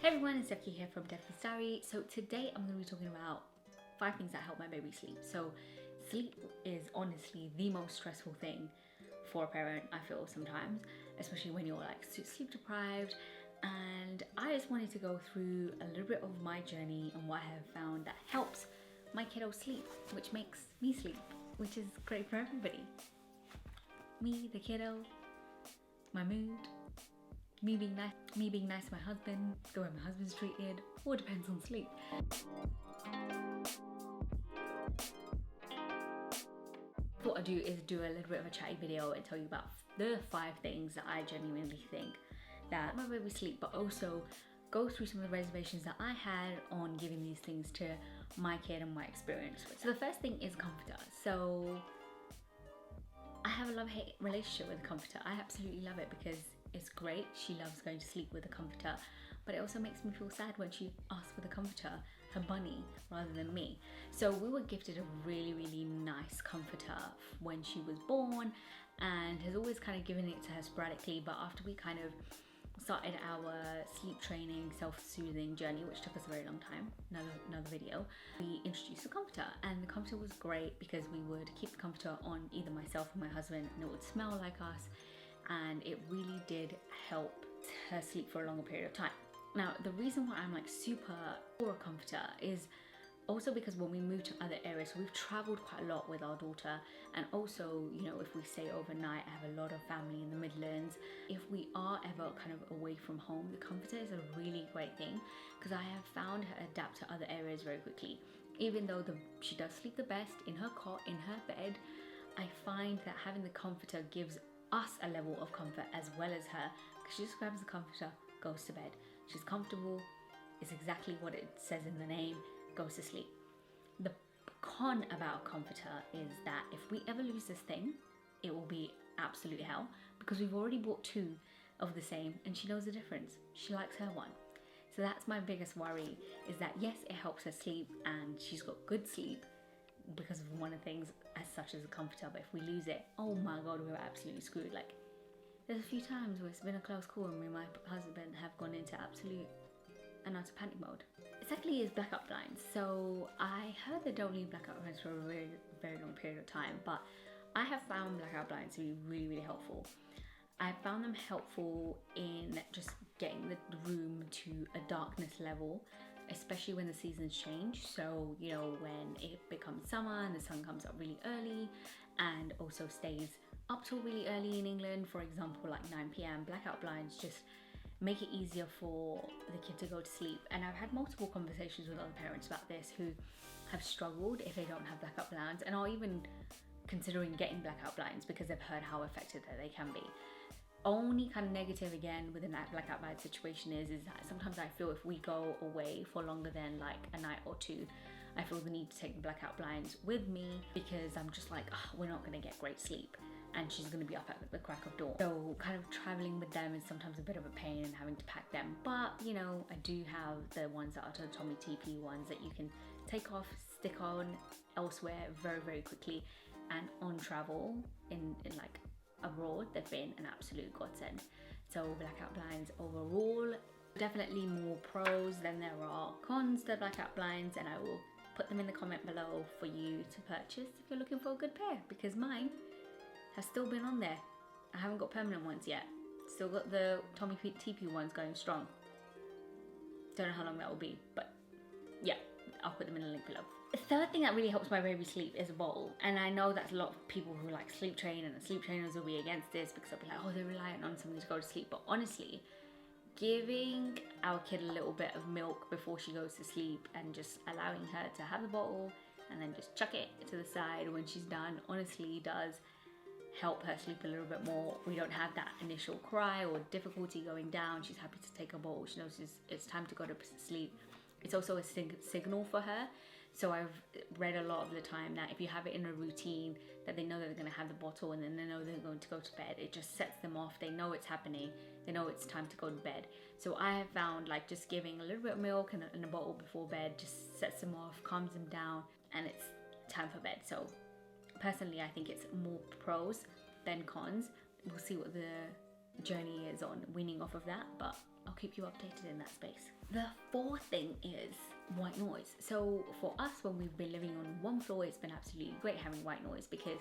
Hey everyone, it's Decky here from Decky's Diary. So today I'm going to be talking about 5 things that help my baby sleep. So sleep is honestly the most stressful thing for a parent, I feel sometimes, especially when you're like sleep deprived. And I just wanted to go through a little bit of my journey and what I have found that helps my kiddo sleep, which makes me sleep, which is great for everybody. Me, the kiddo, my mood, me being nice to my husband, the way my husband's treated, all depends on sleep. What I do is do a little bit of a chatty video and tell you about the 5 things that I genuinely think that my baby sleep, but also go through some of the reservations that I had on giving these things to my kid and my experience. So the first thing is comforter. So I have a love-hate relationship with a comforter. I absolutely love it because it's great. She loves going to sleep with a comforter, but it also makes me feel sad when she asks for the comforter, her bunny, rather than me. So we were gifted a really nice comforter when she was born and has always kind of given it to her sporadically, but after we kind of started our sleep training, self-soothing journey, which took us a very long time, another video, we introduced the comforter, and the comforter was great because we would keep the comforter on either myself or my husband and it would smell like us, and it really did help her sleep for a longer period of time. Now, the reason why I'm like super for a comforter is also because when we moved to other areas, so we've traveled quite a lot with our daughter, and also, you know, if we stay overnight, I have a lot of family in the Midlands. If we are ever kind of away from home, the comforter is a really great thing because I have found her adapt to other areas very quickly. Even though she does sleep the best in her cot, in her bed, I find that having the comforter gives us a level of comfort as well as her, because she just grabs the comforter, goes to bed. She's comfortable, it's exactly what it says in the name, goes to sleep. The con about a comforter is that if we ever lose this thing, it will be absolute hell because we've already bought 2 of the same and she knows the difference. She likes her one. So that's my biggest worry, is that yes, it helps her sleep and she's got good sleep because of one of the things as such as a comforter, but if we lose it, oh my god, we're absolutely screwed. Like, there's a few times where it's been a close call and me and my husband have gone into absolute and utter panic mode. Secondly is blackout blinds. So I heard they don't need blackout blinds for a very long period of time, but I have found blackout blinds to be really helpful. I found them helpful in just getting the room to a darkness level, especially when the seasons change. So, you know, when it becomes summer and the sun comes up really early and also stays up till really early in England, for example, like 9 p.m, blackout blinds just make it easier for the kid to go to sleep. And I've had multiple conversations with other parents about this who have struggled if they don't have blackout blinds and are even considering getting blackout blinds because they've heard how effective that they can be. Only kind of negative again within that blackout blind situation is that sometimes I feel if we go away for longer than like a night or 2, I feel the need to take the blackout blinds with me because I'm just like, oh, we're not going to get great sleep and she's going to be up at the crack of dawn. So kind of traveling with them is sometimes a bit of a pain and having to pack them. But, you know, I do have the ones that are the Tommy TP ones that you can take off, stick on elsewhere very quickly, and on travel in like abroad, they've been an absolute godsend. So blackout blinds overall, definitely more pros than there are cons to blackout blinds, and I will put them in the comment below for you to purchase if you're looking for a good pair, because mine has still been on there. I haven't got permanent ones yet. Still got the Tommy TP ones going strong. Don't know how long that will be, but yeah, I'll put them in the link below. The third thing that really helps my baby sleep is a bottle. And I know that's a lot of people who like sleep train, and the sleep trainers will be against this because they'll be like, oh, they're reliant on something to go to sleep. But honestly, giving our kid a little bit of milk before she goes to sleep and just allowing her to have the bottle and then just chuck it to the side when she's done honestly does help her sleep a little bit more. We don't have that initial cry or difficulty going down. She's happy to take a bottle. She knows it's time to go to sleep. It's also a signal for her. So I've read a lot of the time that if you have it in a routine, that they know that they're going to have the bottle and then they know they're going to go to bed. It just sets them off. They know it's happening. They know it's time to go to bed. So I have found like just giving a little bit of milk and a bottle before bed just sets them off, calms them down, and it's time for bed. So personally, I think it's more pros than cons. We'll see what the journey is on weaning off of that, but I'll keep you updated in that space. The fourth thing is white noise. So for us, when we've been living on one floor, it's been absolutely great having white noise because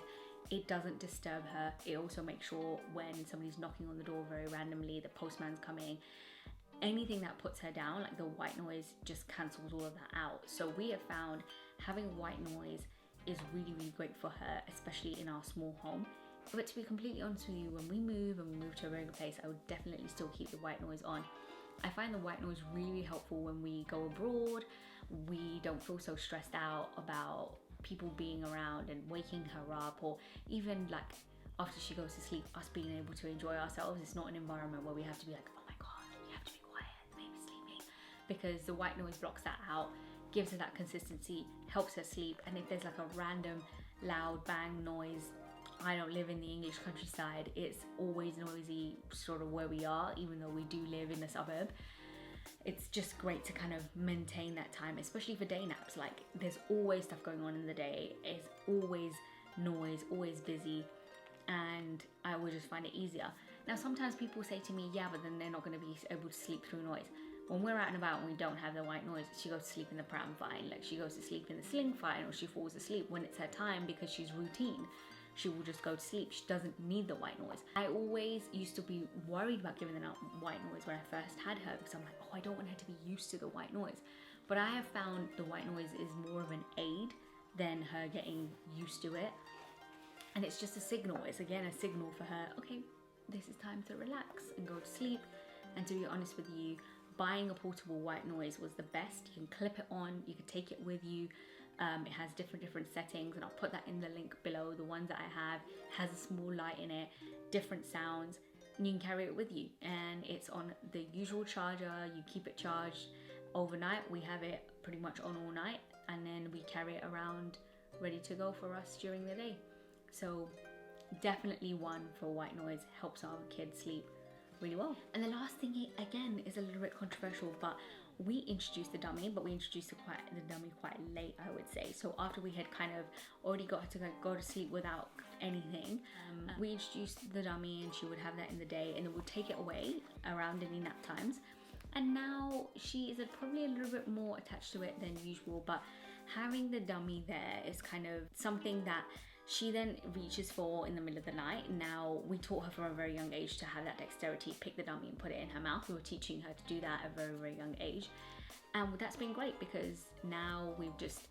it doesn't disturb her. It also makes sure when somebody's knocking on the door very randomly, the postman's coming, anything that puts her down, like the white noise just cancels all of that out. So we have found having white noise is really, really great for her, especially in our small home. But to be completely honest with you, when we move to a bigger place, I would definitely still keep the white noise on. I find the white noise really helpful when we go abroad. We don't feel so stressed out about people being around and waking her up, or even like after she goes to sleep, us being able to enjoy ourselves. It's not an environment where we have to be like, oh my god, you have to be quiet, the baby's sleeping, because the white noise blocks that out, gives her that consistency, helps her sleep. And if there's like a random loud bang noise, I don't live in the English countryside, it's always noisy sort of where we are, even though we do live in a suburb. It's just great to kind of maintain that time, especially for day naps. Like there's always stuff going on in the day, it's always noise, always busy, and I will just find it easier. Now sometimes people say to me, yeah, but then they're not going to be able to sleep through noise. When we're out and about and we don't have the white noise, she goes to sleep in the pram fine, like she goes to sleep in the sling fine, or she falls asleep when it's her time because she's routine. She will just go to sleep. She doesn't need the white noise. I always used to be worried about giving her white noise when I first had her, because I'm like, oh, I don't want her to be used to the white noise. But I have found the white noise is more of an aid than her getting used to it. And it's just a signal. It's again a signal for her, okay, this is time to relax and go to sleep. And to be honest with you, buying a portable white noise was the best. You can clip it on, you can take it with you. It has different settings, and I'll put that in the link below. The ones that I have has a small light in it, different sounds, and you can carry it with you. And it's on the usual charger. You keep it charged overnight. We have it pretty much on all night, and then we carry it around ready to go for us during the day. So definitely one for white noise, helps our kids sleep really well. And the last thing, again, is a little bit controversial, but we introduced the dummy, but we introduced the dummy quite late, I would say. So after we had kind of already got her to go to sleep without anything, we introduced the dummy, and she would have that in the day, and then we'd take it away around any nap times. And now she is probably a little bit more attached to it than usual, but having the dummy there is kind of something that she then reaches for in the middle of the night. Now, we taught her from a very young age to have that dexterity, pick the dummy and put it in her mouth. We were teaching her to do that at a very, very young age. And that's been great, because now we've just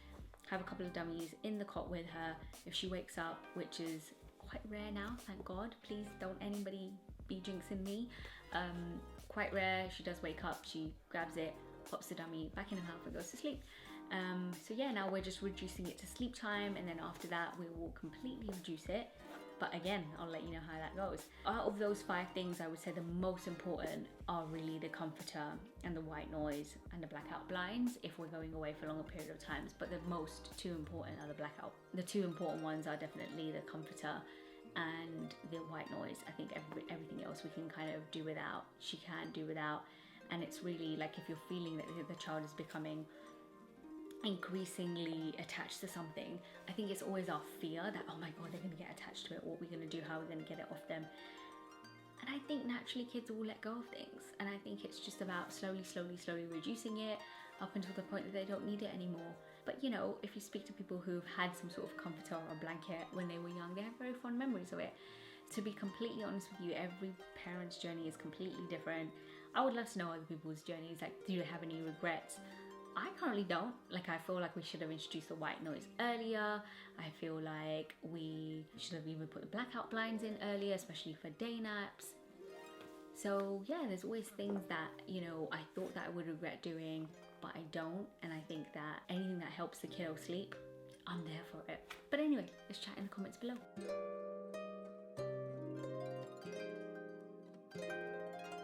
have a couple of dummies in the cot with her. If she wakes up, which is quite rare now, thank God, please don't anybody be jinxing me. Quite rare, she does wake up, she grabs it, pops the dummy back in her mouth and goes to sleep. So yeah, now we're just reducing it to sleep time, and then after that we will completely reduce it. But again, I'll let you know how that goes. Out of those 5 things, I would say the most important are really the comforter and the white noise and the blackout blinds if we're going away for a longer period of times. But the two important are the blackout. The 2 important ones are definitely the comforter and the white noise. I think everything else we can kind of do without. She can do without. And it's really like, if you're feeling that the child is becoming increasingly attached to something, I think it's always our fear that, oh my god, they're going to get attached to it, what are we going to do, how are we going to get it off them. And I think naturally kids will let go of things, and I think it's just about slowly reducing it up until the point that they don't need it anymore. But you know, if you speak to people who've had some sort of comforter or a blanket when they were young, they have very fond memories of it. To be completely honest with you, every parent's journey is completely different. I would love to know other people's journeys, like, do you have any regrets? I currently don't. Like, I feel like we should have introduced the white noise earlier. I feel like we should have even put the blackout blinds in earlier, especially for day naps. So yeah, there's always things that, you know, I thought that I would regret doing, but I don't. And I think that anything that helps the kiddo sleep, I'm there for it. But anyway, let's chat in the comments below.